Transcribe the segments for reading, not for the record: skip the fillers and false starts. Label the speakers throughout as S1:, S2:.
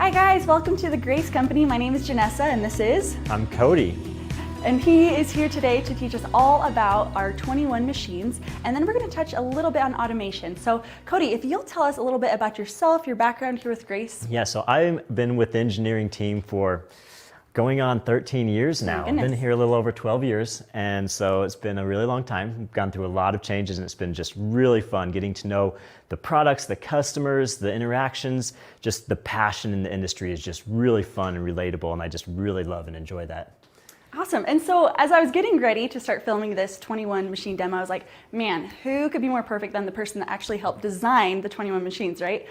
S1: Hi guys, welcome to the Grace Company. My name is Janessa and this is...
S2: I'm Cody.
S1: And he is here today to teach us all about our 21 machines, and then we're going to touch a little bit on automation. So Cody, if you'll tell us a little bit about yourself, your background here with Grace.
S2: Yeah, so I've been with the engineering team for going on 13 years now. I've been here a little over 12 years, and so it's been a really long time. We've gone through a lot of changes, and it's been just really fun getting to know the products, the customers, the interactions. Just the passion in the industry is just really fun and relatable, and I just really love and enjoy that.
S1: Awesome. And so as I was getting ready to start filming this 21 machine demo, I was like, man, who could be more perfect than the person that actually helped design the 21 machines, right?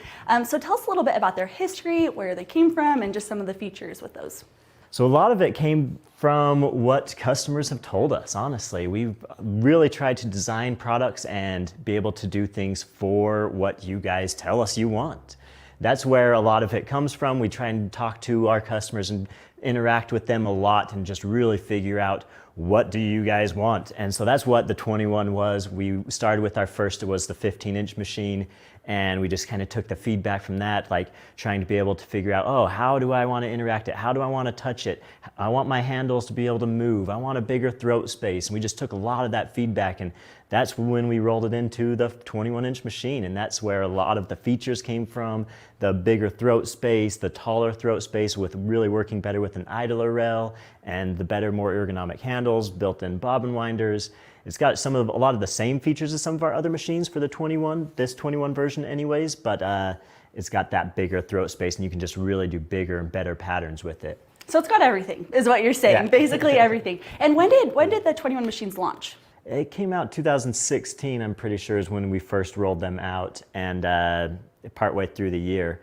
S1: So tell us a little bit about their history, where they came from, and just some of the features with those.
S2: So a lot of it came from what customers have told us, honestly. We've really tried to design products and be able to do things for what you guys tell us you want. That's where a lot of it comes from. We try and talk to our customers and interact with them a lot and just really figure out, what do you guys want? And so that's what the 21 was. We started with our first, it was the 15-inch machine, and we just kind of took the feedback from that, like trying to be able to figure out, oh, how do I want to interact it? How do I want to touch it? I want my handles to be able to move. I want a bigger throat space. And we just took a lot of that feedback, and that's when we rolled it into the 21-inch machine. And that's where a lot of the features came from, the bigger throat space, the taller throat space with really working better with an idler rail, and the better, more ergonomic handles, built-in bobbin winders. It's got a lot of the same features as some of our other machines for the 21, this 21 version anyways, but it's got that bigger throat space, and you can just really do bigger and better patterns with it.
S1: So it's got everything, is what you're saying,
S2: Yeah.
S1: Basically everything. And when did the 21 machines launch?
S2: It came out 2016, I'm pretty sure, is when we first rolled them out, and partway through the year.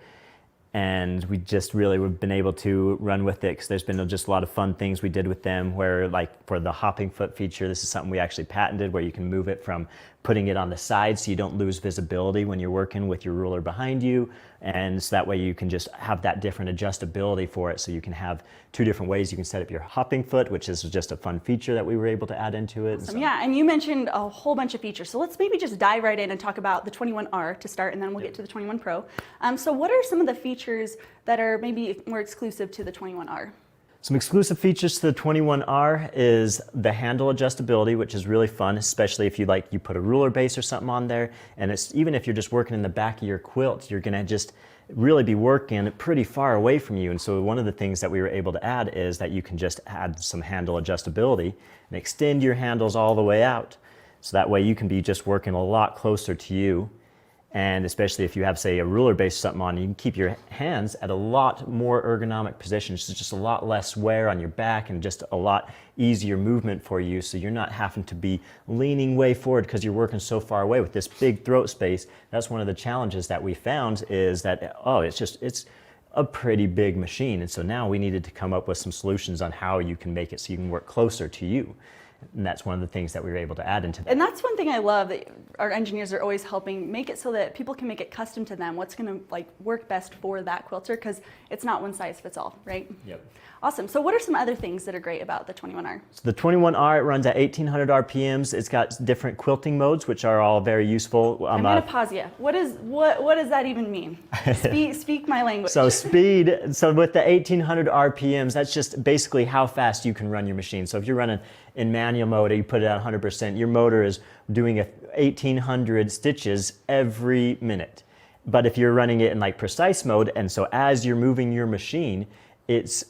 S2: And we just really have been able to run with it because there's been just a lot of fun things we did with them, where like for the hopping foot feature, this is something we actually patented, where you can move it from putting it on the side so you don't lose visibility when you're working with your ruler behind you. And so that way you can just have that different adjustability for it. So you can have two different ways you can set up your hopping foot, which is just a fun feature that we were able to add into it.
S1: Awesome. Yeah, and you mentioned a whole bunch of features. So let's maybe just dive right in and talk about the 21R to start, and then we'll get to the 21 Pro. So what are some of the features that are maybe more exclusive to the 21R?
S2: Some exclusive features to the 21R is the handle adjustability, which is really fun, especially if you put a ruler base or something on there. And it's even if you're just working in the back of your quilt, you're gonna just really be working pretty far away from you. And so one of the things that we were able to add is that you can just add some handle adjustability and extend your handles all the way out. So that way you can be just working a lot closer to you. And especially if you have, say, a ruler base or something on, you can keep your hands at a lot more ergonomic positions. So just a lot less wear on your back and just a lot easier movement for you. So you're not having to be leaning way forward because you're working so far away with this big throat space. That's one of the challenges that we found, is that, it's a pretty big machine. And so now we needed to come up with some solutions on how you can make it so you can work closer to you. And that's one of the things that we were able to add into that.
S1: And that's one thing I love, that our engineers are always helping make it so that people can make it custom to them, what's going to work best for that quilter, because it's not one size fits all, right?
S2: Yep.
S1: Awesome. So what are some other things that are great about the 21R?
S2: So the 21R, it runs at 1800 RPMs. It's got different quilting modes, which are all very useful.
S1: I'm going to pause you. What does that even mean? Speak my language.
S2: So with the 1800 RPMs, that's just basically how fast you can run your machine. So if you're running in manual mode, you put it at 100%, your motor is doing 1800 stitches every minute. But if you're running it in precise mode, and so as you're moving your machine, it's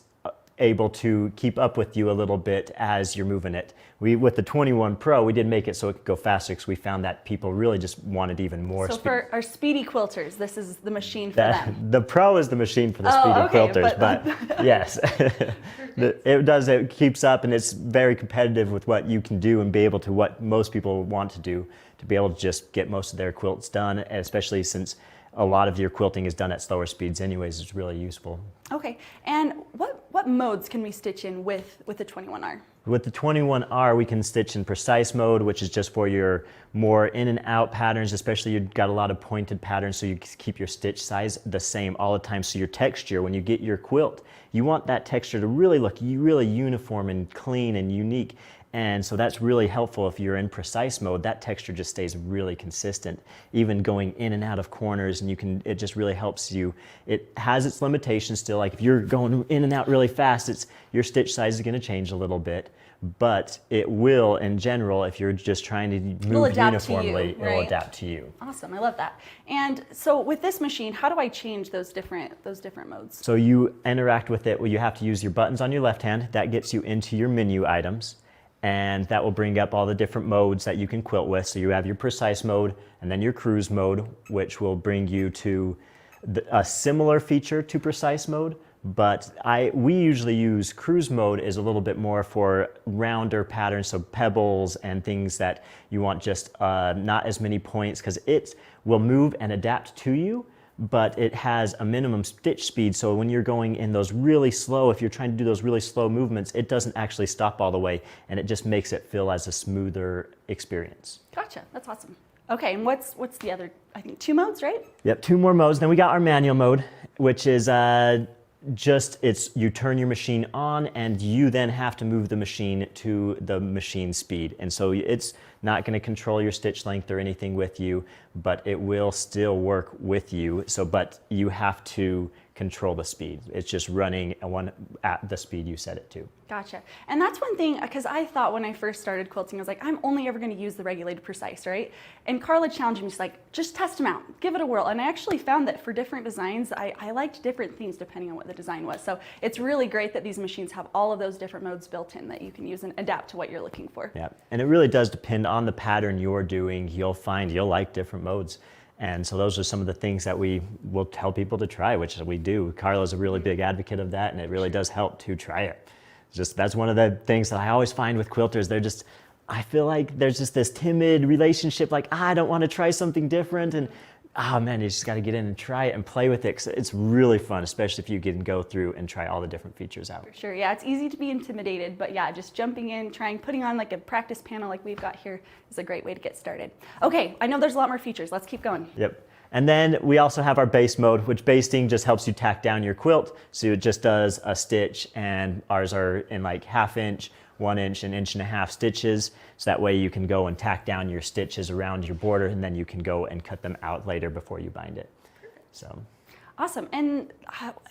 S2: able to keep up with you a little bit as you're moving it. With the 21 Pro, we did make it so it could go faster, because we found that people really just wanted even more speed.
S1: So for our speedy quilters, this is the machine for them.
S2: The Pro is the machine for the speedy quilters, but yes. It keeps up, and it's very competitive with what you can do and be able to what most people want to do, to be able to just get most of their quilts done, especially since a lot of your quilting is done at slower speeds anyways. It's really useful.
S1: Okay, and what modes can we stitch in with the 21R?
S2: With the 21R, we can stitch in precise mode, which is just for your more in and out patterns, especially you've got a lot of pointed patterns, so you keep your stitch size the same all the time. So your texture, when you get your quilt, you want that texture to really look really uniform and clean and unique. And so that's really helpful if you're in precise mode. That texture just stays really consistent, even going in and out of corners, and it just really helps you. It has its limitations still, like if you're going in and out really fast, your stitch size is gonna change a little bit, but it will, in general, if you're just trying to move uniformly, it'll adapt to you.
S1: Awesome, I love that. And so with this machine, how do I change those different modes?
S2: So you interact with it, well, you have to use your buttons on your left hand. That gets you into your menu items, and that will bring up all the different modes that you can quilt with. So you have your precise mode and then your cruise mode, which will bring you to a similar feature to precise mode, but we usually use cruise mode is a little bit more for rounder patterns, so pebbles and things that you want just not as many points, because it will move and adapt to you, but it has a minimum stitch speed, so when you're going in those really slow, if you're trying to do those really slow movements, it doesn't actually stop all the way, and it just makes it feel as a smoother experience.
S1: Gotcha, that's awesome. Okay, and what's the other, I think 2 modes, right?
S2: Yep, 2 more modes. Then we got our manual mode, which is you turn your machine on and you then have to move the machine to the machine speed. And so it's not going to control your stitch length or anything with you, but it will still work with you. But you have to control the speed. It's just running at the speed you set it to.
S1: Gotcha. And that's one thing, because I thought when I first started quilting, I was like, I'm only ever going to use the regulated precise, right? And Carla challenged me, she's like, just test them out, give it a whirl. And I actually found that for different designs, I liked different things depending on what the design was. So it's really great that these machines have all of those different modes built in that you can use and adapt to what you're looking for.
S2: Yeah, and it really does depend on the pattern you're doing. You'll find you'll like different modes. And so those are some of the things that we will tell people to try, which we do. Carla's a really big advocate of that, and it really does help to try it. That's one of the things that I always find with quilters. I feel like there's just this timid relationship, like, I don't want to try something different, and oh man, you just got to get in and try it and play with it. 'Cause it's really fun, especially if you can go through and try all the different features out.
S1: For sure, yeah, it's easy to be intimidated, but yeah, just jumping in, putting on like a practice panel like we've got here is a great way to get started. Okay, I know there's a lot more features. Let's keep going.
S2: Yep. And then we also have our base mode, which basting just helps you tack down your quilt. So it just does a stitch, and ours are in like 1/2 inch, 1 inch, and 1.5 inch stitches. So that way you can go and tack down your stitches around your border, and then you can go and cut them out later before you bind it. So.
S1: Awesome. And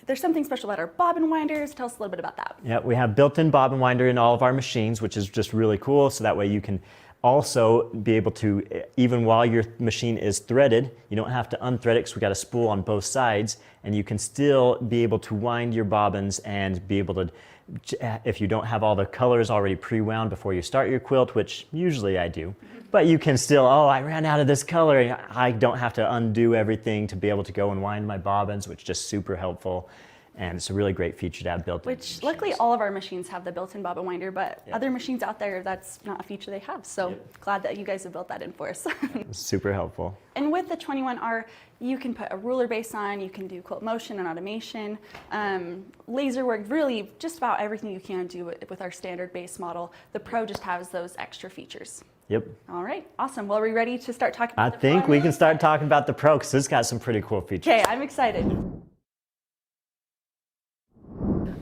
S1: there's something special about our bobbin winders. Tell us a little bit about that.
S2: Yeah, we have built-in bobbin winder in all of our machines, which is just really cool. So that way you can also be able to, even while your machine is threaded, you don't have to unthread it because we got a spool on both sides, and you can still be able to wind your bobbins and be able to, if you don't have all the colors already pre-wound before you start your quilt, which usually I do, but you can still, I ran out of this color. I don't have to undo everything to be able to go and wind my bobbins, which is just super helpful. And it's a really great feature to have built in.
S1: Which luckily all of our machines have the built-in bobbin winder, but other machines out there, that's not a feature they have. So glad that you guys have built that in for us.
S2: Super helpful.
S1: And with the 21R, you can put a ruler base on, you can do quilt motion and automation, laser work, really just about everything you can do with our standard base model. The Pro just has those extra features.
S2: Yep.
S1: All right, awesome. Well, are we ready to start talking about
S2: the Pro? I think we can start talking about the Pro because it's got some pretty cool features.
S1: Okay, I'm excited.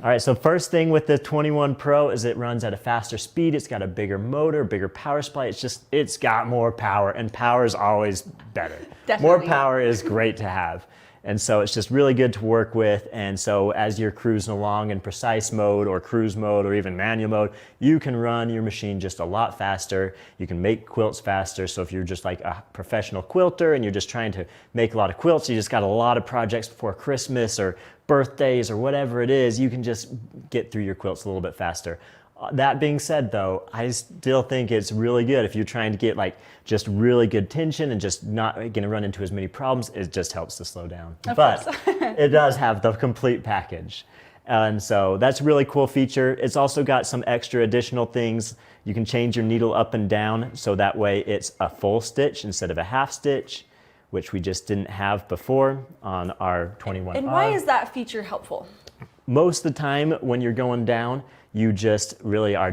S2: All right, so first thing with the 21 Pro is it runs at a faster speed. It's got a bigger motor, bigger power supply. It's got more power, and power is always better.
S1: Definitely.
S2: More power is great to have. And so it's just really good to work with. And so as you're cruising along in precise mode or cruise mode or even manual mode, you can run your machine just a lot faster. You can make quilts faster. So if you're just like a professional quilter and you're just trying to make a lot of quilts, you just got a lot of projects before Christmas or birthdays or whatever it is, you can just get through your quilts a little bit faster. That being said, though, I still think it's really good if you're trying to get like just really good tension and just not going to run into as many problems. It just helps to slow down. But it does have the complete package. And so that's a really cool feature. It's also got some extra additional things. You can change your needle up and down so that way it's a full stitch instead of a half stitch, which we just didn't have before on our 21R.
S1: And why is that feature helpful?
S2: Most of the time when you're going down, you just really are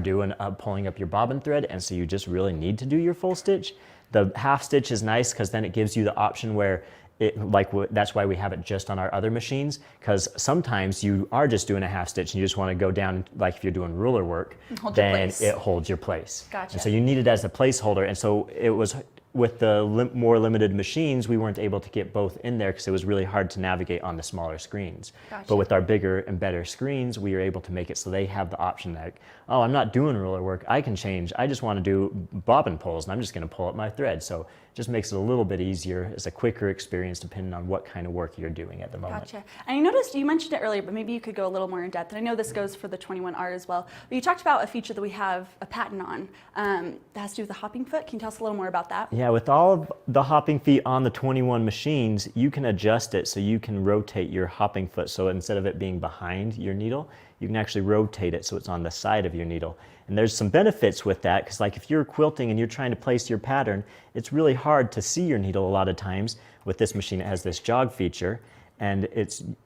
S2: pulling up your bobbin thread, and so you just really need to do your full stitch. The half stitch is nice because then it gives you the option where that's why we have it just on our other machines, because sometimes you are just doing a half stitch and you just want to go down, like if you're doing ruler work, then it holds your place.
S1: Gotcha.
S2: And so you need it as a placeholder. And so it was with the more limited machines, we weren't able to get both in there because it was really hard to navigate on the smaller screens.
S1: Gotcha.
S2: But with our bigger and better screens, we were able to make it so they have the option that, oh, I'm not doing ruler work, I can change. I just want to do bobbin pulls and I'm just going to pull up my thread. So it just makes it a little bit easier. It's a quicker experience depending on what kind of work you're doing at the moment.
S1: Gotcha. And I noticed you mentioned it earlier, but maybe you could go a little more in depth. And I know this goes for the 21R as well. But you talked about a feature that we have a patent on that has to do with the hopping foot. Can you tell us a little more about that?
S2: Yeah, with all of the hopping feet on the 21 machines, you can adjust it so you can rotate your hopping foot. So instead of it being behind your needle, you can actually rotate it so it's on the side of your needle. And there's some benefits with that, because like if you're quilting and you're trying to place your pattern, it's really hard to see your needle a lot of times. With this machine, it has this jog feature, and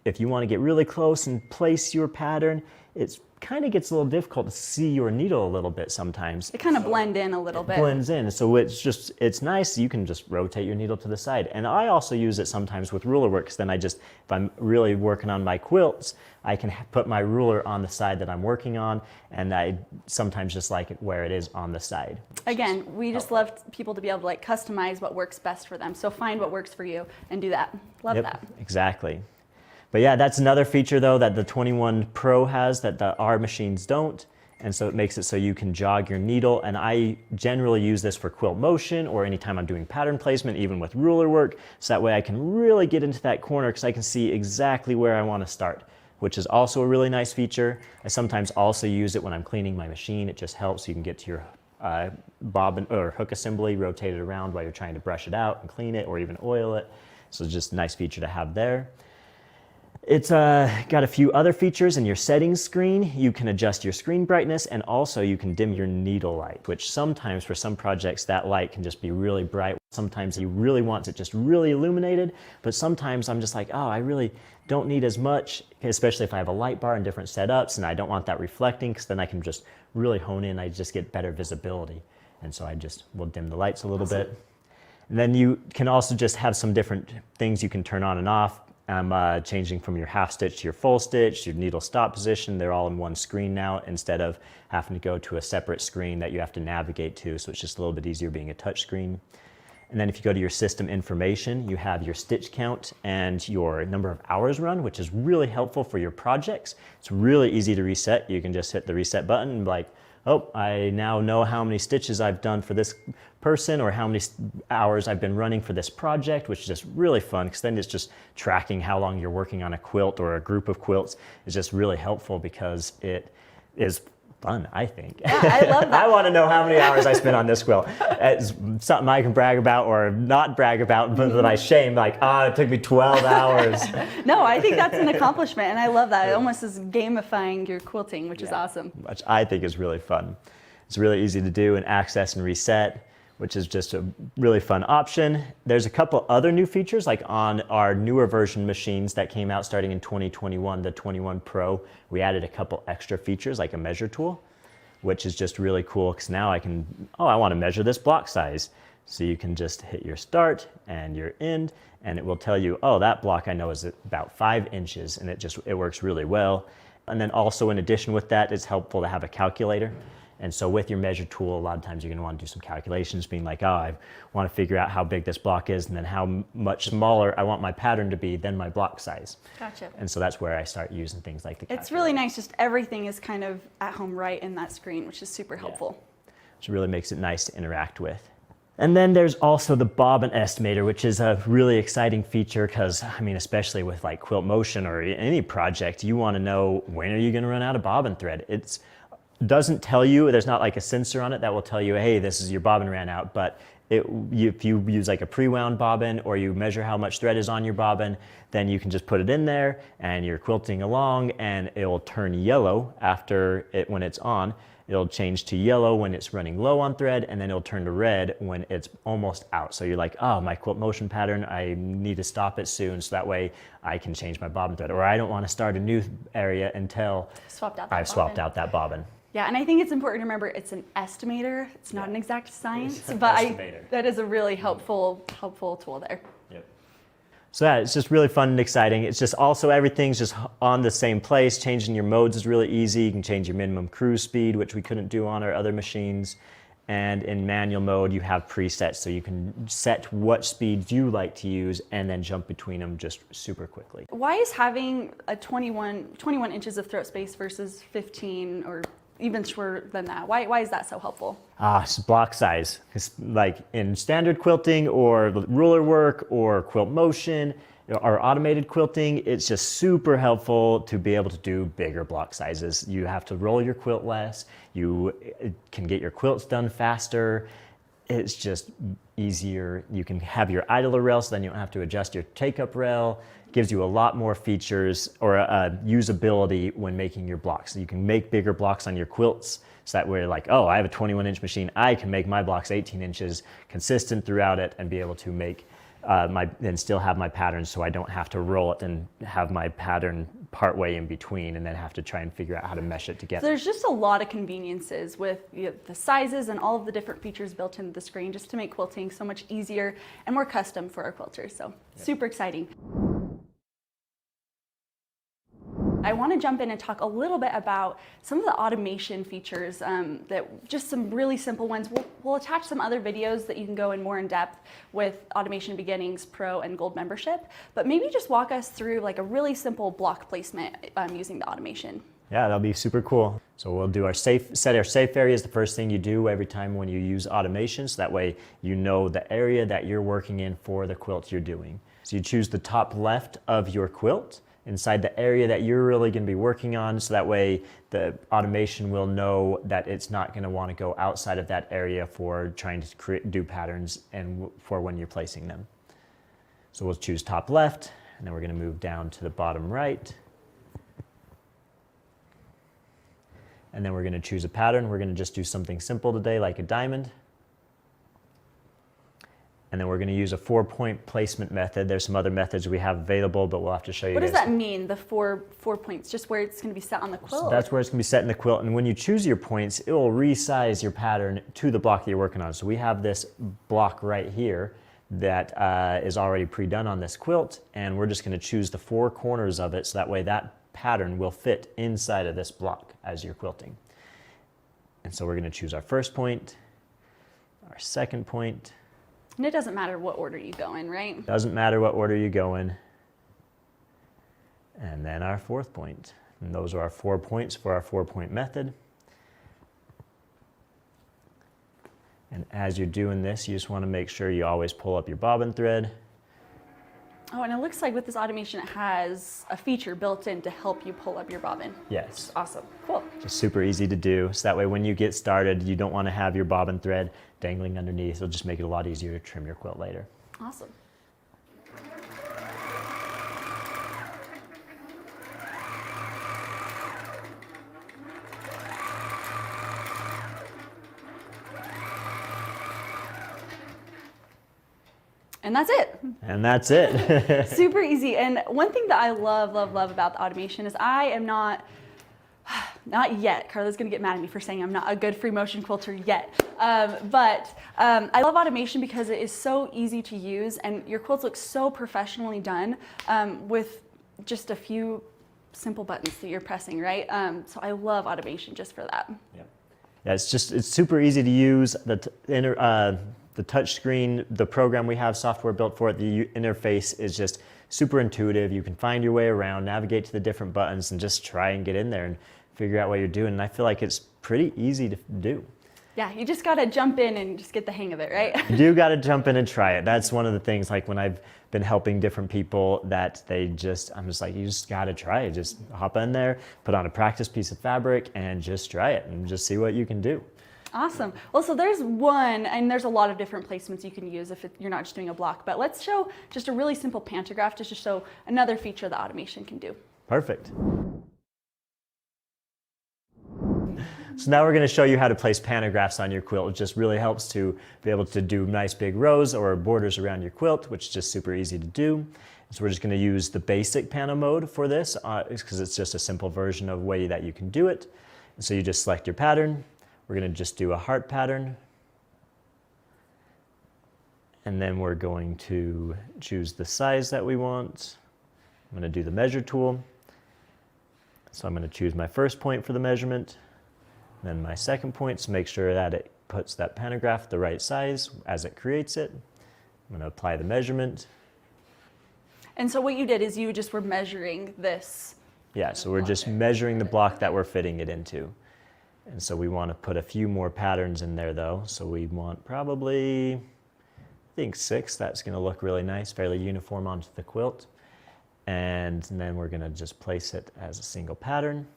S2: if you want to get really close and place your pattern, it's kind of gets a little difficult to see your needle a little bit sometimes.
S1: They kind of blend in a little bit.
S2: Blends in. So it's nice. You can just rotate your needle to the side. And I also use it sometimes with ruler work, because then if I'm really working on my quilts, I can put my ruler on the side that I'm working on, and I sometimes just like it where it is on the side.
S1: Again, we just love people to be able to like customize what works best for them. So find what works for you and do that. Love that.
S2: Exactly. But yeah, that's another feature though that the 21 Pro has that the R machines don't. And so it makes it so you can jog your needle. And I generally use this for quilt motion or anytime I'm doing pattern placement, even with ruler work. So that way I can really get into that corner because I can see exactly where I want to start, which is also a really nice feature. I sometimes also use it when I'm cleaning my machine. It just helps. You can get to your bobbin or hook assembly, rotate it around while you're trying to brush it out and clean it or even oil it. So it's just a nice feature to have there. It's got a few other features in your settings screen. You can adjust your screen brightness, and also you can dim your needle light, which sometimes for some projects that light can just be really bright. Sometimes you really want it just really illuminated, but sometimes I'm just like, oh, I really don't need as much, especially if I have a light bar in different setups and I don't want that reflecting, because then I can just really hone in. I just get better visibility. And so I just will dim the lights a little bit. And then you can also just have some different things you can turn on and off. Changing from your half stitch to your full stitch, your needle stop position, they're all in one screen now instead of having to go to a separate screen that you have to navigate to. So it's just a little bit easier being a touch screen. And then if you go to your system information, you have your stitch count and your number of hours run, which is really helpful for your projects. It's really easy to reset. You can just hit the reset button and be like, oh, I now know how many stitches I've done for this person or how many hours I've been running for this project, which is just really fun, because then it's just tracking how long you're working on a quilt or a group of quilts is just really helpful because it is fun, I think.
S1: Yeah, I love that.
S2: I want to know how many hours I spent on this quilt. It's something I can brag about or not brag about, but that I shame, like, it took me 12 hours.
S1: No, I think that's an accomplishment, and I love that. It almost is gamifying your quilting, which is awesome.
S2: Which I think is really fun. It's really easy to do and access and reset, which is just a really fun option. There's a couple other new features, like on our newer version machines that came out starting in 2021, the 21 Pro, we added a couple extra features like a measure tool, which is just really cool because now I can, I want to measure this block size. So you can just hit your start and your end, and it will tell you, that block I know is about 5 inches, and it works really well. And then also in addition with that, it's helpful to have a calculator. And so with your measure tool, a lot of times you're going to want to do some calculations, being like, I want to figure out how big this block is and then how much smaller I want my pattern to be than my block size.
S1: Gotcha.
S2: And so that's where I start using things like the calculator.
S1: It's really nice, just everything is kind of at home right in that screen, which is super helpful.
S2: Yeah. Which really makes it nice to interact with. And then there's also the bobbin estimator, which is a really exciting feature because, especially with like quilt motion or any project, you want to know when are you going to run out of bobbin thread. It doesn't tell you, there's not like a sensor on it that will tell you, hey, this is your bobbin ran out, but if you use like a pre-wound bobbin or you measure how much thread is on your bobbin, then you can just put it in there and you're quilting along and it will turn yellow when it's on. It'll change to yellow when it's running low on thread, and then it'll turn to red when it's almost out. So you're like, my quilt motion pattern, I need to stop it soon so that way I can change my bobbin thread. Or I don't want to start a new area until I've swapped out that bobbin.
S1: Yeah, and I think it's important to remember it's an estimator. It's not an exact science, but that is a really helpful tool there.
S2: Yep. So yeah, it's just really fun and exciting. It's just also everything's just on the same place. Changing your modes is really easy. You can change your minimum cruise speed, which we couldn't do on our other machines. And in manual mode, you have presets, so you can set what speed you like to use and then jump between them just super quickly.
S1: Why is having a 21 inches of throat space versus 15 or even shorter than that? Why is that so helpful?
S2: It's block size. It's like in standard quilting or ruler work or quilt motion or automated quilting, it's just super helpful to be able to do bigger block sizes. You have to roll your quilt less. You can get your quilts done faster. It's just easier. You can have your idler rail, so then you don't have to adjust your take-up rail. Gives you a lot more features or usability when making your blocks. So you can make bigger blocks on your quilts, so that way, like, oh, I have a 21-inch machine, I can make my blocks 18 inches consistent throughout it and be able to make and still have my patterns, so I don't have to roll it and have my pattern partway in between and then have to try and figure out how to mesh it together.
S1: So there's just a lot of conveniences with the sizes and all of the different features built into the screen just to make quilting so much easier and more custom for our quilters. So super exciting. I want to jump in and talk a little bit about some of the automation features, that just some really simple ones. We'll attach some other videos that you can go in more in depth with Automation Beginnings Pro and Gold membership, but maybe just walk us through like a really simple block placement using the automation.
S2: Yeah, that'll be super cool. So we'll do set our safe areas, the first thing you do every time when you use automation, so that way you know the area that you're working in for the quilt you're doing. So you choose the top left of your quilt, inside the area that you're really going to be working on, so that way the automation will know that it's not going to want to go outside of that area for trying to do patterns and for when you're placing them. So we'll choose top left, and then we're going to move down to the bottom right. And then we're going to choose a pattern. We're going to just do something simple today, like a diamond. And then we're going to use a 4-point placement method. There's some other methods we have available, but we'll have to show you.
S1: What does that mean, the four points? Just where it's going to be set on the quilt?
S2: So that's where it's going to be set in the quilt. And when you choose your points, it will resize your pattern to the block that you're working on. So we have this block right here that is already pre-done on this quilt. And we're just going to choose the 4 corners of it, so that way that pattern will fit inside of this block as you're quilting. And so we're going to choose our first point, our second point.
S1: And it doesn't matter what order you go in, right?
S2: Doesn't matter what order you go in. And then our fourth point. And those are our 4 points for our 4-point method. And as you're doing this, you just want to make sure you always pull up your bobbin thread.
S1: Oh, and it looks like with this automation, it has a feature built in to help you pull up your bobbin.
S2: Yes.
S1: Awesome. Cool.
S2: Just super easy to do. So that way when you get started, you don't want to have your bobbin thread dangling underneath. It'll just make it a lot easier to trim your quilt later.
S1: Awesome. And that's it.
S2: And that's it.
S1: Super easy. And one thing that I love about the automation is I am not yet, Carla's gonna get mad at me for saying I'm not a good free motion quilter yet, but I love automation because it is so easy to use and your quilts look so professionally done with just a few simple buttons that you're pressing, right? So I love automation just for that.
S2: Yeah, it's super easy to use. The touch screen, the program we have software built for it, the interface is just super intuitive. You can find your way around, navigate to the different buttons, and just try and get in there and figure out what you're doing. And I feel like it's pretty easy to do.
S1: Yeah, you just gotta jump in and just get the hang of it, right?
S2: You do gotta jump in and try it. That's one of the things, like when I've been helping different people, that I'm just like, you just gotta try it. Just hop in there, put on a practice piece of fabric, and just try it and just see what you can do.
S1: Awesome. Well, so there's one, and there's a lot of different placements you can use if you're not just doing a block, but let's show just a really simple pantograph just to show another feature that automation can do.
S2: Perfect. So now we're going to show you how to place pantographs on your quilt. It just really helps to be able to do nice big rows or borders around your quilt, which is just super easy to do. So we're just going to use the basic panto mode for this because it's just a simple version of way that you can do it. And so you just select your pattern. We're going to just do a heart pattern. And then we're going to choose the size that we want. I'm going to do the measure tool. So I'm going to choose my first point for the measurement, then my second point to make sure that it puts that pantograph the right size as it creates it. I'm going to apply the measurement.
S1: And so what you did is you just were measuring this.
S2: Yeah, so we're just measuring the block that we're fitting it into. And so we want to put a few more patterns in there though. So we want probably, I think 6. That's going to look really nice, fairly uniform onto the quilt. And then we're going to just place it as a single pattern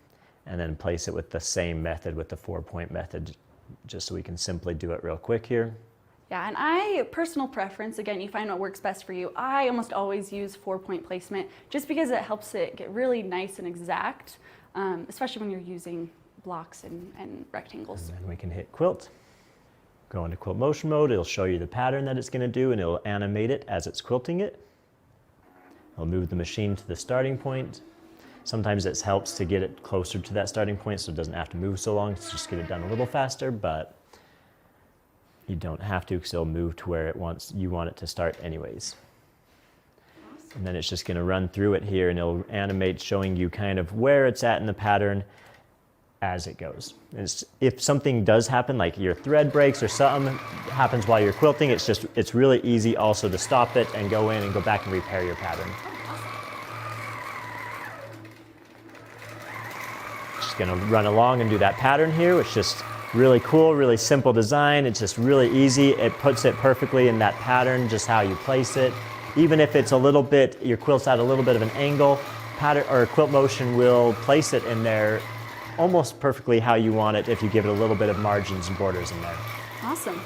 S2: and then place it with the same method, with the 4-point method, just so we can simply do it real quick here.
S1: Yeah, and personal preference, again, you find what works best for you. I almost always use 4-point placement just because it helps it get really nice and exact, especially when you're using blocks and rectangles.
S2: And then we can hit quilt. Go into quilt motion mode. It'll show you the pattern that it's going to do, and it'll animate it as it's quilting it. It'll move the machine to the starting point. Sometimes it helps to get it closer to that starting point so it doesn't have to move so long. It's just get it done a little faster, but you don't have to because it'll move to where you want it to start anyways. Awesome. And then it's just going to run through it here, and it'll animate showing you kind of where it's at in the pattern as it goes. If something does happen, like your thread breaks or something happens while you're quilting, it's really easy also to stop it and go in and go back and repair your pattern. Just gonna run along and do that pattern here, which is just really cool, really simple design. It's just really easy. It puts it perfectly in that pattern, just how you place it. Even if it's a little bit, your quilt's at a little bit of an angle, pattern or quilt motion will place it in there almost perfectly how you want it if you give it a little bit of margins and borders in there.
S1: Awesome.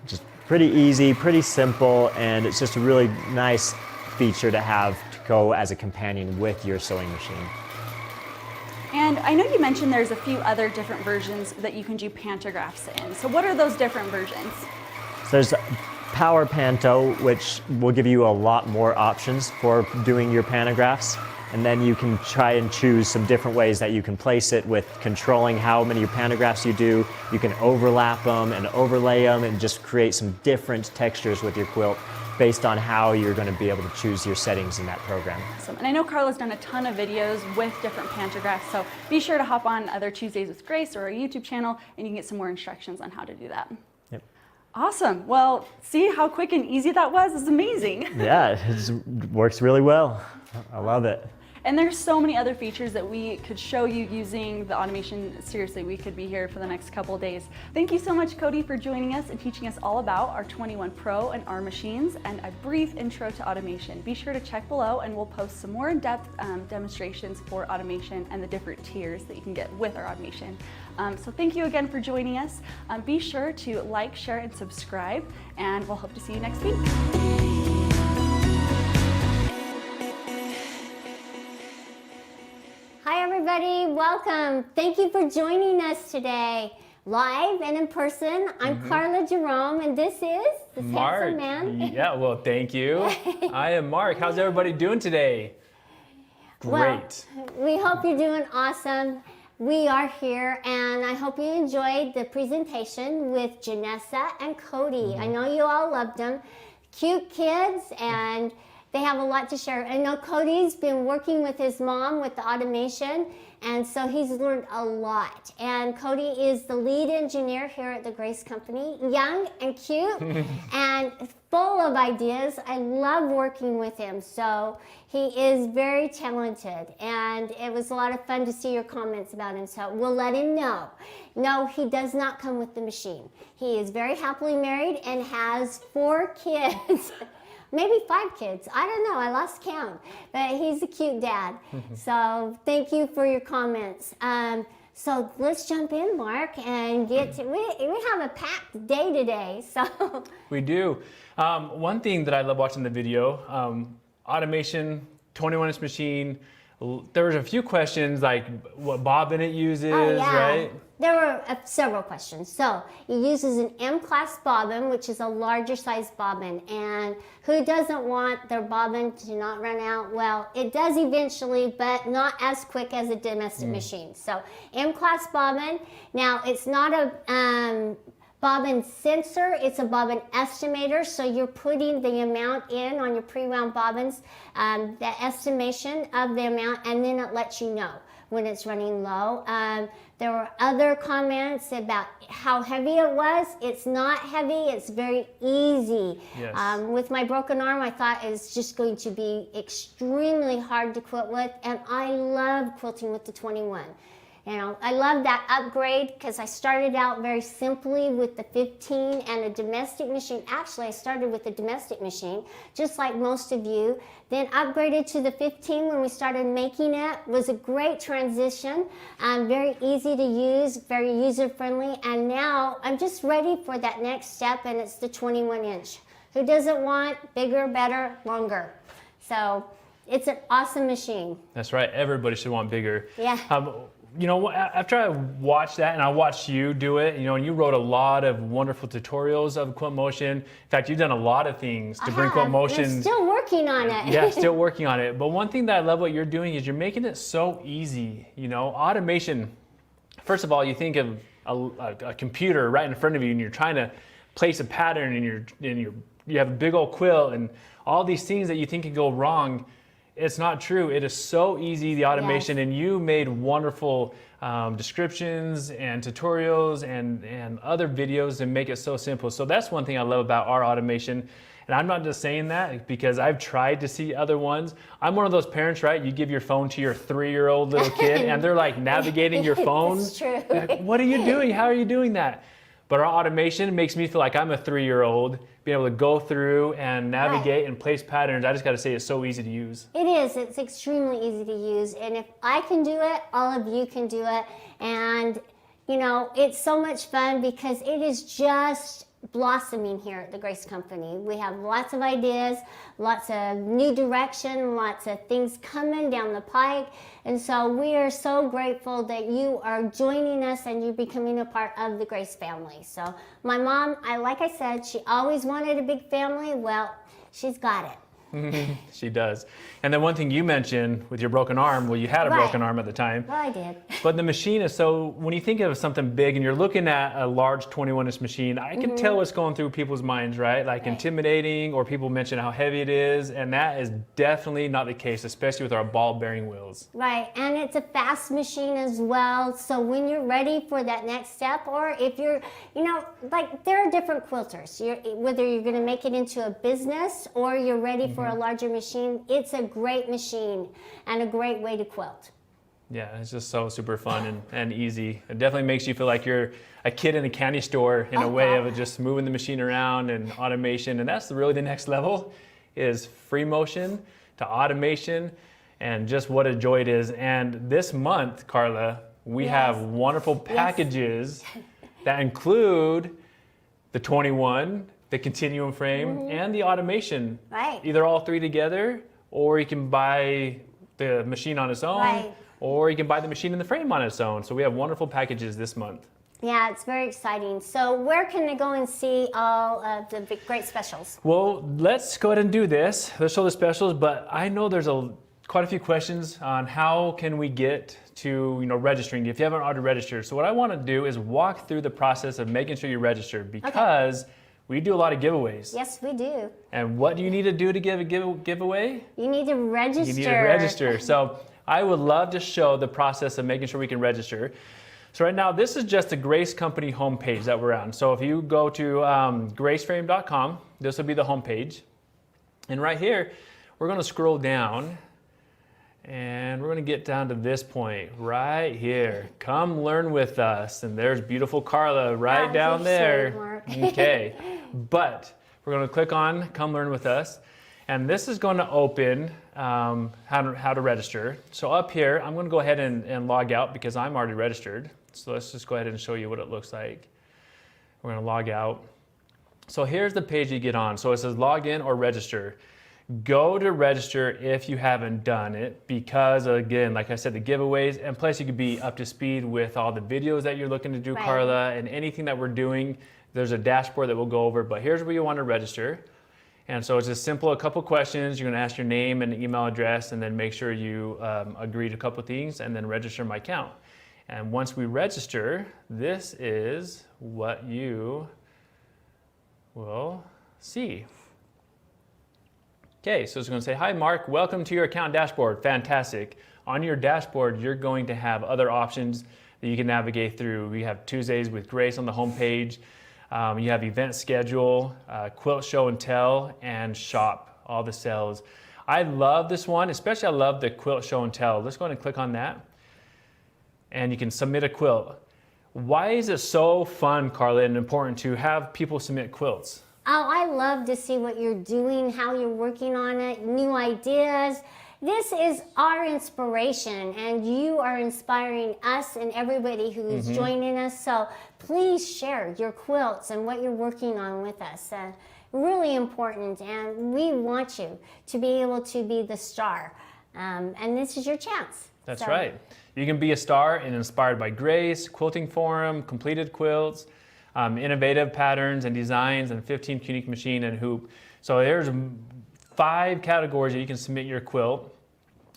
S2: Just pretty easy, pretty simple, and it's just a really nice feature to have to go as a companion with your sewing machine.
S1: And I know you mentioned there's a few other different versions that you can do pantographs in. So what are those different versions?
S2: So there's Power Panto, which will give you a lot more options for doing your pantographs. And then you can try and choose some different ways that you can place it with controlling how many pantographs you do. You can overlap them and overlay them and just create some different textures with your quilt based on how you're going to be able to choose your settings in that program.
S1: Awesome. And I know Carla's done a ton of videos with different pantographs, so be sure to hop on other Tuesdays with Grace or our YouTube channel and you can get some more instructions on how to do that.
S2: Yep.
S1: Awesome. Well, see how quick and easy that was? It's amazing.
S2: Yeah, it works really well. I love it.
S1: And there's so many other features that we could show you using the automation. Seriously, we could be here for the next couple of days. Thank you so much, Cody, for joining us and teaching us all about our 21 Pro and R machines and a brief intro to automation. Be sure to check below and we'll post some more in-depth demonstrations for automation and the different tiers that you can get with our automation. So thank you again for joining us. Be sure to like, share, and subscribe, and we'll hope to see you next week.
S3: Hi everybody, welcome. Thank you for joining us today, live and in person. I'm Carla Jerome, and this is the
S4: Mark.
S3: handsome man.
S4: Yeah, well, thank you. I am Mark. How's everybody doing today? Great.
S3: Well, we hope you're doing awesome. We are here, and I hope you enjoyed the presentation with Janessa and Cody. I know you all loved them. Cute kids, and they have a lot to share. I know Cody's been working with his mom with the automation, and so he's learned a lot. And Cody is the lead engineer here at the Grace Company, young and cute and full of ideas. I love working with him. So he is very talented, and it was a lot of fun to see your comments about him. So we'll let him know. No, he does not come with the machine. He is very happily married and has 4 kids. Maybe 5 kids. I don't know. I lost count. But he's a cute dad. So thank you for your comments. So let's jump in, Mark, and get to, we have a packed day today. So
S4: We do. One thing that I love watching the video, automation, 21-inch machine. There was a few questions like what bobbin it uses, right?
S3: There were several questions. So it uses an M-class bobbin, which is a larger size bobbin. And who doesn't want their bobbin to not run out? Well, it does eventually, but not as quick as a domestic machine. So M-class bobbin. Now, it's not a bobbin sensor, it's a bobbin estimator, so you're putting the amount in on your pre-wound bobbins, the estimation of the amount, and then it lets you know when it's running low. There were other comments about how heavy it was. It's not heavy, it's very easy.
S4: Yes.
S3: With my broken arm, I thought it was just going to be extremely hard to quilt with, and I love quilting with the 21. You know, I love that upgrade because I started out very simply with the 15 and a domestic machine. Actually, I started with a domestic machine, just like most of you. Then upgraded to the 15 when we started making it. Was a great transition. Very easy to use, very user-friendly. And now I'm just ready for that next step, and it's the 21-inch. Who doesn't want bigger, better, longer? So it's an awesome machine.
S4: That's right. Everybody should want bigger.
S3: Yeah.
S4: You know, after I watched that and I watched you do it, you know, and you wrote a lot of wonderful tutorials of quilt motion. In fact, you've done a lot of things to bring quilt motion.
S3: I'm still working on it.
S4: Yeah, still working on it. But one thing that I love what you're doing is you're making it so easy. You know, automation. First of all, you think of a computer right in front of you, and you're trying to place a pattern, and you have a big old quilt, and all these things that you think can go wrong. It's not true. It is so easy, the automation, and you made wonderful descriptions and tutorials and other videos to make it so simple. So that's one thing I love about our automation. And I'm not just saying that because I've tried to see other ones. I'm one of those parents, right? You give your phone to your 3-year-old little kid and they're like navigating your phone.
S3: It's true.
S4: Like, what are you doing? How are you doing that? But our automation makes me feel like I'm a 3-year-old, being able to go through and navigate and place patterns. I just got to say it's so easy to use.
S3: It is. It's extremely easy to use. And if I can do it, all of you can do it. And, you know, it's so much fun because it is just blossoming here at the Grace Company. We have lots of ideas, lots of new direction, lots of things coming down the pike. And so we are so grateful that you are joining us and you're becoming a part of the Grace family. So my mom, like I said, she always wanted a big family. Well, she's got it.
S4: She does. And then one thing you mentioned with your broken arm, well, you had a broken arm at the time.
S3: Well, I did.
S4: But the machine is so, when you think of something big and you're looking at a large 21-inch machine, I can tell what's going through people's minds, right? Like intimidating, or people mention how heavy it is, and that is definitely not the case, especially with our ball bearing wheels.
S3: Right, and it's a fast machine as well, so when you're ready for that next step, or if you're, you know, like there are different quilters, whether you're going to make it into a business or you're ready for a larger machine, it's a great machine and a great way to quilt.
S4: Yeah, it's just so super fun and easy. It definitely makes you feel like you're a kid in a candy store in a way of just moving the machine around and automation. And that's really the next level, is free motion to automation, and just what a joy it is. And this month, Carla, we have wonderful packages that include the 21, the Continuum frame, and the automation.
S3: Right.
S4: Either all three together, or you can buy the machine on its own, or you can buy the machine and the frame on its own. So we have wonderful packages this month.
S3: Yeah, it's very exciting. So where can they go and see all of the great specials?
S4: Well, let's go ahead and do this. Let's show the specials, but I know there's quite a few questions on how can we get to registering if you haven't already registered. So what I want to do is walk through the process of making sure you register, because we do a lot of giveaways.
S3: Yes, we do.
S4: And what do you need to do to give a giveaway?
S3: You need to register.
S4: You need to register. So I would love to show the process of making sure we can register. So right now, this is just the Grace Company homepage that we're on. So if you go to graceframe.com, this will be the homepage. And right here, we're going to scroll down, and we're going to get down to this point right here. Come learn with us. And there's beautiful Carla right down there. Okay. But we're going to click on Come Learn with Us. And this is going to open how to register. So up here, I'm going to go ahead and log out because I'm already registered. So let's just go ahead and show you what it looks like. We're going to log out. So here's the page you get on. So it says log in or register. Go to register if you haven't done it, because again, like I said, the giveaways, and plus you could be up to speed with all the videos that you're looking to do, Carla, and anything that we're doing. There's a dashboard that we'll go over, but here's where you want to register. And so it's just simple, a couple questions. You're going to ask your name and email address, and then make sure you agree to a couple things, and then register my account. And once we register, this is what you will see. Okay, so it's going to say, hi Mark, welcome to your account dashboard. Fantastic. On your dashboard, you're going to have other options that you can navigate through. We have Tuesdays with Grace on the home page. You have event schedule, quilt show and tell, and shop, all the sales. I love this one, especially I love the quilt show and tell. Let's go ahead and click on that. And you can submit a quilt. Why is it so fun, Carla, and important to have people submit quilts?
S3: Oh, I love to see what you're doing, how you're working on it, new ideas. This is our inspiration, and you are inspiring us and everybody who is joining us. So please share your quilts and what you're working on with us. Really important, and we want you to be able to be the star. And this is your chance.
S4: That's right. You can be a star and inspired by Grace, Quilting Forum, completed quilts, innovative patterns and designs, and 15th unique machine and hoop. So there's 5 categories that you can submit your quilt,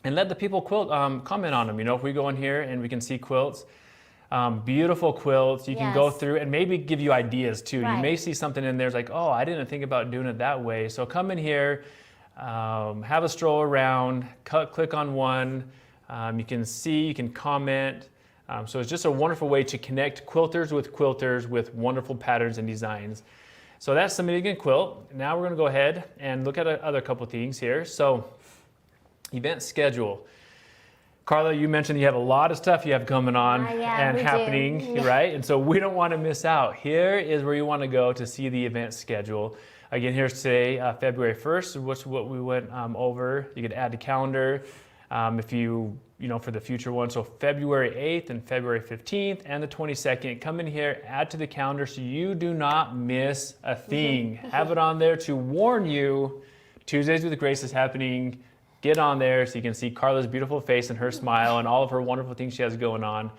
S4: and let the people comment on them. You know, if we go in here and we can see quilts, beautiful quilts, you can go through and maybe give you ideas too.
S3: Right.
S4: You may see something in there, it's like, oh, I didn't think about doing it that way. So come in here, have a stroll around, click on one. You can see, you can comment. So it's just a wonderful way to connect quilters with wonderful patterns and designs. So that's submitting a quilt. Now we're going to go ahead and look at other couple things here. So event schedule. Carla, you mentioned you have a lot of stuff you have coming on and happening, right? And so we don't want to miss out. Here is where you want to go to see the event schedule. Again, here's today, February 1st, which is what we went over. You could add to calendar. If you know, for the future one. So February 8th and February 15th and the 22nd, come in here, add to the calendar so you do not miss a thing. Have it on there to warn you, Tuesdays with Grace is happening. Get on there so you can see Carla's beautiful face and her smile and all of her wonderful things she has going on.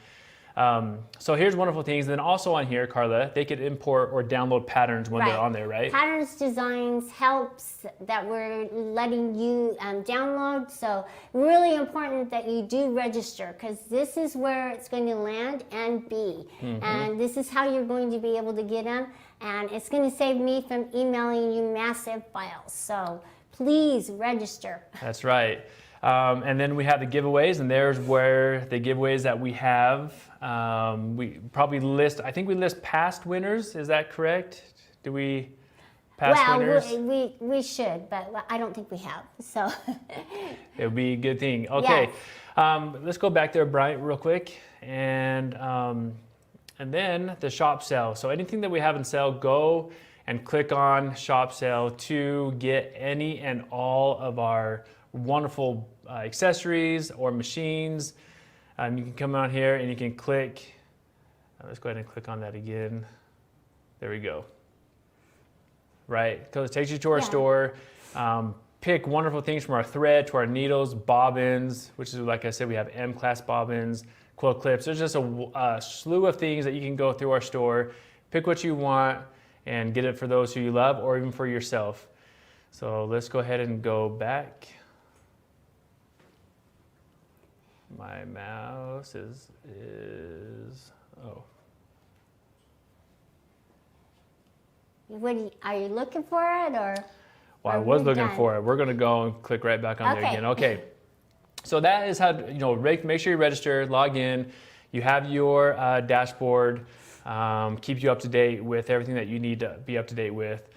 S4: So here's wonderful things. And then also on here, Carla, they could import or download patterns when they're on there, right?
S3: Patterns, designs, helps that we're letting you download. So really important that you do register, because this is where it's going to land and be. And this is how you're going to be able to get them. And it's going to save me from emailing you massive files. So please register.
S4: That's right. And then we have the giveaways, and there's where the giveaways that we have. We probably list, I think we list past winners, is that correct? Do we past winners?
S3: Well, we should, but I don't think we have, so.
S4: It would be a good thing. Okay, let's go back there, Bryant, real quick. And then the shop sale. So anything that we have in sale, go and click on shop sale to get any and all of our wonderful accessories or machines. You can come out here and you can click. Let's go ahead and click on that again. There we go. Right, because it takes you to our store. Pick wonderful things from our thread to our needles, bobbins, which is, like I said, we have M-class bobbins, quilt clips. There's just a slew of things that you can go through our store, pick what you want, and get it for those who you love or even for yourself. So let's go ahead and go back. My mouse is oh.
S3: Are you looking for it, or?
S4: Well, I was looking for it. We're going to go and click right back on there again. Okay. So that is how, you know, make sure you register, log in. You have your dashboard, keep you up to date with everything that you need to be up to date with.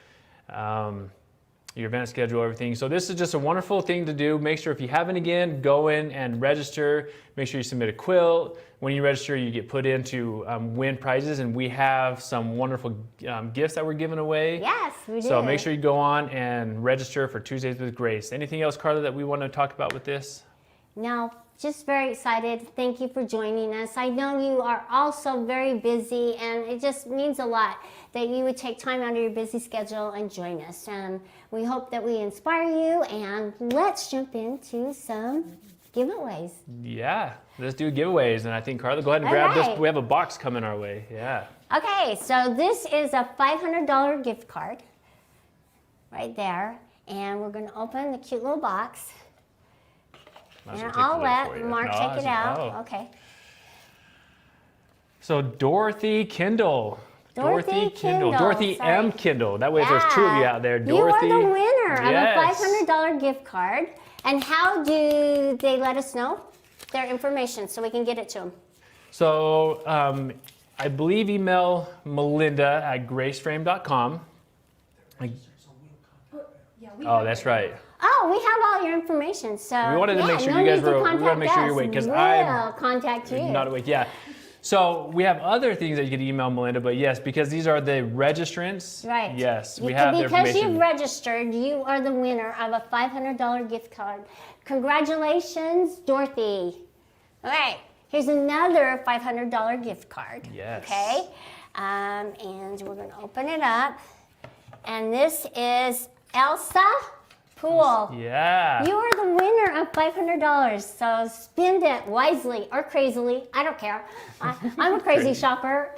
S4: Your event schedule, everything. So this is just a wonderful thing to do. Make sure if you haven't again, go in and register. Make sure you submit a quilt. When you register, you get put in to win prizes, and we have some wonderful gifts that we're giving away.
S3: Yes, we do.
S4: So make sure you go on and register for Tuesdays with Grace. Anything else, Carla, that we want to talk about with this?
S3: No, just very excited. Thank you for joining us. I know you are also very busy, and it just means a lot that you would take time out of your busy schedule and join us. We hope that we inspire you, and let's jump into some giveaways.
S4: Yeah, let's do giveaways. And I think, Carla, go ahead and grab this. We have a box coming our way. Yeah.
S3: Okay, so this is a $500 gift card right there. And we're going to open the cute little box. And I'll let Mark take it out. Okay.
S4: So Dorothy Kindle.
S3: Dorothy Kindle,
S4: Dorothy
S3: sorry.
S4: M. Kindle. That way there's two of you out there. Dorothy.
S3: You are the winner
S4: Yes.
S3: of a $500 gift card. And how do they let us know their information so we can get it to them?
S4: So I believe email Melinda at graceframe.com. Oh, that's right.
S3: Oh, we have all your information. So
S4: We wanted to make sure you guys were. We want to make sure you're awake because
S3: we'll
S4: I'm
S3: contact you.
S4: not awake. Yeah. So we have other things that you could email Melinda, but yes, because these are the registrants.
S3: Right.
S4: Yes, we have their
S3: Because
S4: information.
S3: you've registered, you are the winner of a $500 gift card. Congratulations, Dorothy. All right, here's another $500 gift card.
S4: Yes.
S3: Okay, and we're going to open it up. And this is Elsa Pool.
S4: Yeah.
S3: You are the winner of $500, so spend it wisely or crazily. I don't care. I'm a crazy shopper.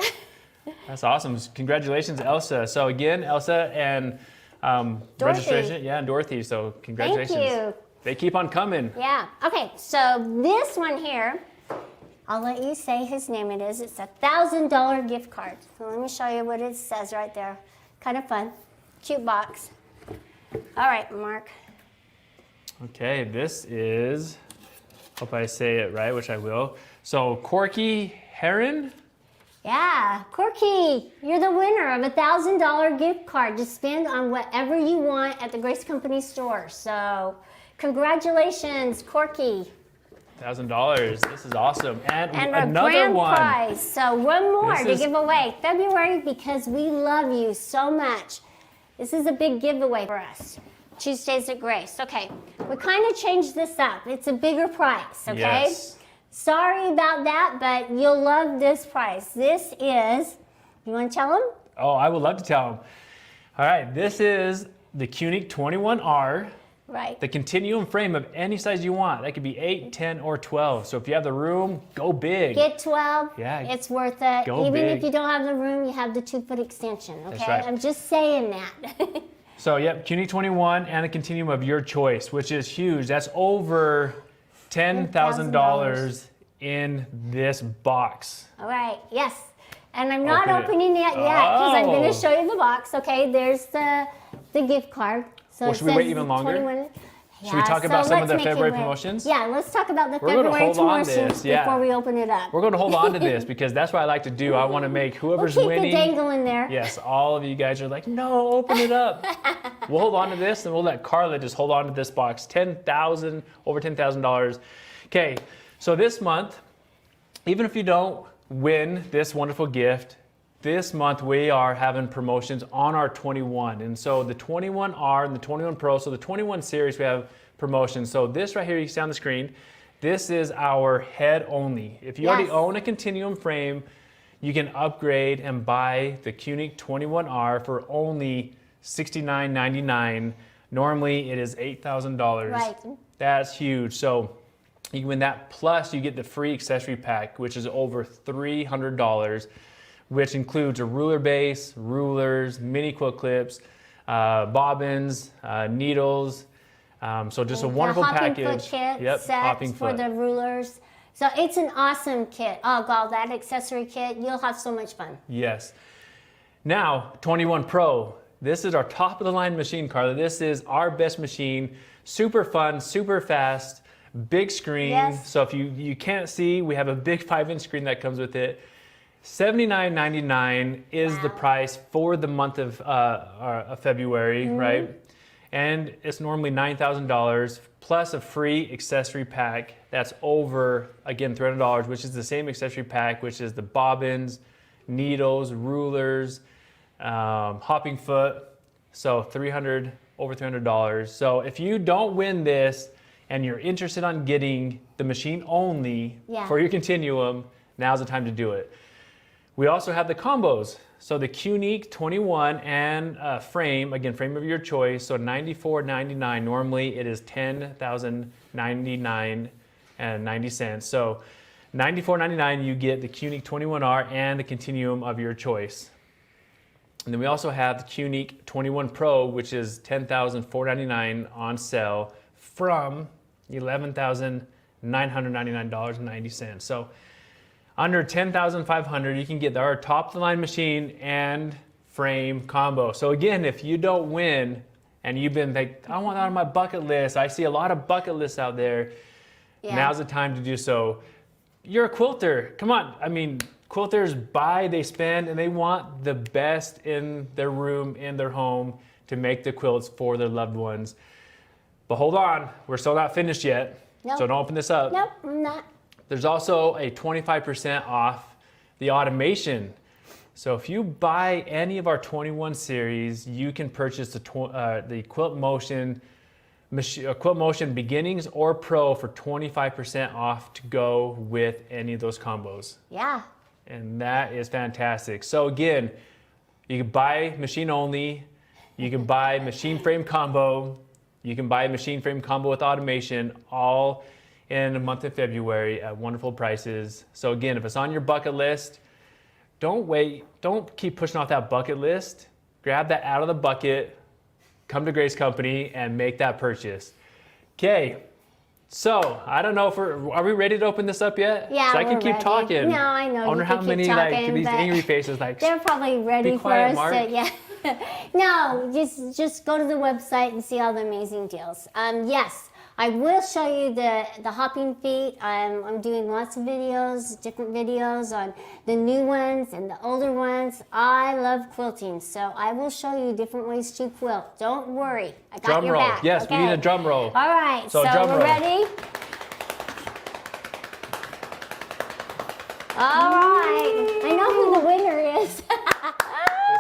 S4: That's awesome. Congratulations, Elsa. So again, Elsa and
S3: Dorothy.
S4: registration. Yeah, and Dorothy. So congratulations.
S3: Thank you.
S4: They keep on coming.
S3: Yeah. Okay, so this one here, I'll let you say whose name it is. It's a $1,000 gift card. So let me show you what it says right there. Kind of fun. Cute box. All right, Mark.
S4: Okay, this is, hope I say it right, which I will. So Corky Heron.
S3: Yeah, Corky, you're the winner of a $1,000 gift card to spend on whatever you want at the Grace Company store. So congratulations, Corky.
S4: $1,000. This is awesome. And
S3: And a
S4: another
S3: grand
S4: one.
S3: prize. So one more
S4: This
S3: to
S4: is-
S3: give away. February, because we love you so much. This is a big giveaway for us. Tuesdays at Grace. Okay, we kind of changed this up. It's a bigger prize, okay?
S4: Yes.
S3: Sorry about that, but you'll love this prize. This is, you want to tell them?
S4: Oh, I would love to tell them. All right, this is the Quilting 21R.
S3: Right.
S4: The Continuum frame of any size you want. That could be 8, 10, or 12. So if you have the room, go big.
S3: Get 12.
S4: Yeah.
S3: It's worth it.
S4: Go
S3: Even
S4: big.
S3: if you don't have the room, you have the 2-foot extension, okay?
S4: That's right.
S3: I'm just saying that.
S4: So yep, Quilting 21 and a Continuum of your choice, which is huge. That's over $10,000 in this box.
S3: All right, yes. And I'm not
S4: Open it.
S3: opening it yet because I'm going
S4: Oh.
S3: to show you the box. Okay, there's the gift card. So
S4: Well,
S3: it
S4: should we wait
S3: says
S4: even longer?
S3: 21.
S4: Should we talk about some of
S3: let's
S4: the
S3: make it
S4: February
S3: wait.
S4: promotions?
S3: Yeah, let's talk about the
S4: We're gonna
S3: February
S4: hold on to
S3: promotions
S4: this, yeah.
S3: before we open it up.
S4: We're going to hold on to this because that's what I like to do. I want to make whoever's
S3: We'll keep
S4: winning.
S3: it dangling there.
S4: Yes, all of you guys are like, no, open it up. We'll hold on to this and we'll let Carla just hold on to this box. Over $10,000. Okay, so this month, even if you don't win this wonderful gift, this month we are having promotions on our 21. And so the 21R and the 21 Pro, so the 21 series we have promotions. So this right here you see on the screen, this is our head only. If you already
S3: Yes.
S4: own a Continuum frame, you can upgrade and buy the Quilting 21R for only $69.99. Normally it is $8,000.
S3: Right.
S4: That's huge. So you can win that, plus you get the free accessory pack, which is over $300, which includes a ruler base, rulers, mini quilt clips, bobbins, needles. So just a wonderful
S3: hopping
S4: package.
S3: foot kit,
S4: Yep,
S3: sets
S4: hopping
S3: for
S4: foot.
S3: the rulers. So it's an awesome kit. Oh God, that accessory kit, you'll have so much fun.
S4: Yes. Now, 21 Pro. This is our top of the line machine, Carla. This is our best machine. Super fun, super fast, big screen.
S3: Yes.
S4: So if you can't see, we have a big 5-inch screen that comes with it. $79.99 is the
S3: Wow.
S4: price for the month of February, right? And it's normally $9,000 plus a free accessory pack that's over, again, $300, which is the same accessory pack, which is the bobbins, needles, rulers, hopping foot. So over $300. So if you don't win this and you're interested on getting the machine only
S3: Yeah.
S4: for your Continuum, now's the time to do it. We also have the combos. So the Quilting 21 and frame, again, frame of your choice. So $94.99. Normally it is $10,099.90. So $94.99, you get the Quilting 21R and the Continuum of your choice. And then we also have the Quilting 21 Pro, which is $10,499 on sale from $11,999.90. So Under $10,500, you can get our top-of-the-line machine and frame combo. So again, if you don't win and you've been like, I want that on my bucket list, I see a lot of bucket lists out there, now's the time to do so. You're a quilter, come on. I mean, quilters buy, they spend, and they want the best in their room, in their home, to make the quilts for their loved ones. But hold on, we're still not finished yet.
S3: Nope.
S4: So don't open this up.
S3: Nope, I'm not.
S4: There's also a 25% off the automation. So if you buy any of our 21 series, you can purchase the Quilt Motion Beginnings or Pro for 25% off to go with any of those combos.
S3: Yeah.
S4: And that is fantastic. So again, you can buy machine only, you can buy machine frame combo, you can buy a machine frame combo with automation, all in the month of February at wonderful prices. So again, if it's on your bucket list, don't wait. Don't keep pushing off that bucket list. Grab that out of the bucket, come to Grace Company and make that purchase. Okay, so I don't know if are we ready to open this up yet?
S3: Yeah,
S4: so I can
S3: we're
S4: keep
S3: ready.
S4: talking.
S3: No, I know.
S4: I wonder
S3: you
S4: how
S3: can
S4: many
S3: keep
S4: like
S3: talking,
S4: these
S3: but
S4: angry faces like.
S3: they're probably ready
S4: Be quiet,
S3: for us
S4: Mark.
S3: to, yeah. No, just go to the website and see all the amazing deals. Yes, I will show you the hopping feet. I'm doing lots of videos, different videos on the new ones and the older ones. I love quilting, so I will show you different ways to quilt. Don't worry, I got
S4: Drum
S3: your
S4: roll.
S3: back.
S4: Yes,
S3: okay?
S4: we need a drum roll.
S3: All right, so
S4: drum
S3: we're
S4: roll.
S3: ready. All right, I know who the winner is.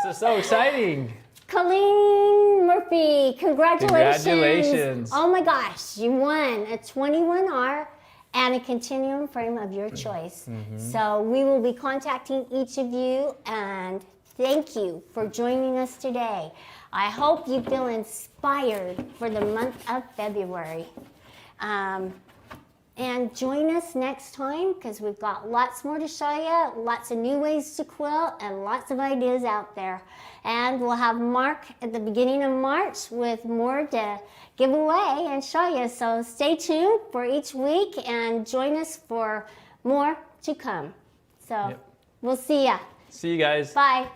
S4: This is so exciting.
S3: Colleen Murphy, congratulations.
S4: Congratulations.
S3: Oh my gosh, you won a 21R and a Continuum frame of your choice. So we will be contacting each of you, and thank you for joining us today. I hope you feel inspired for the month of February. And join us next time because we've got lots more to show you, lots of new ways to quilt, and lots of ideas out there. And we'll have Mark at the beginning of March with more to give away and show you. So stay tuned for each week and join us for more to come. So we'll see ya.
S4: See you guys.
S3: Bye.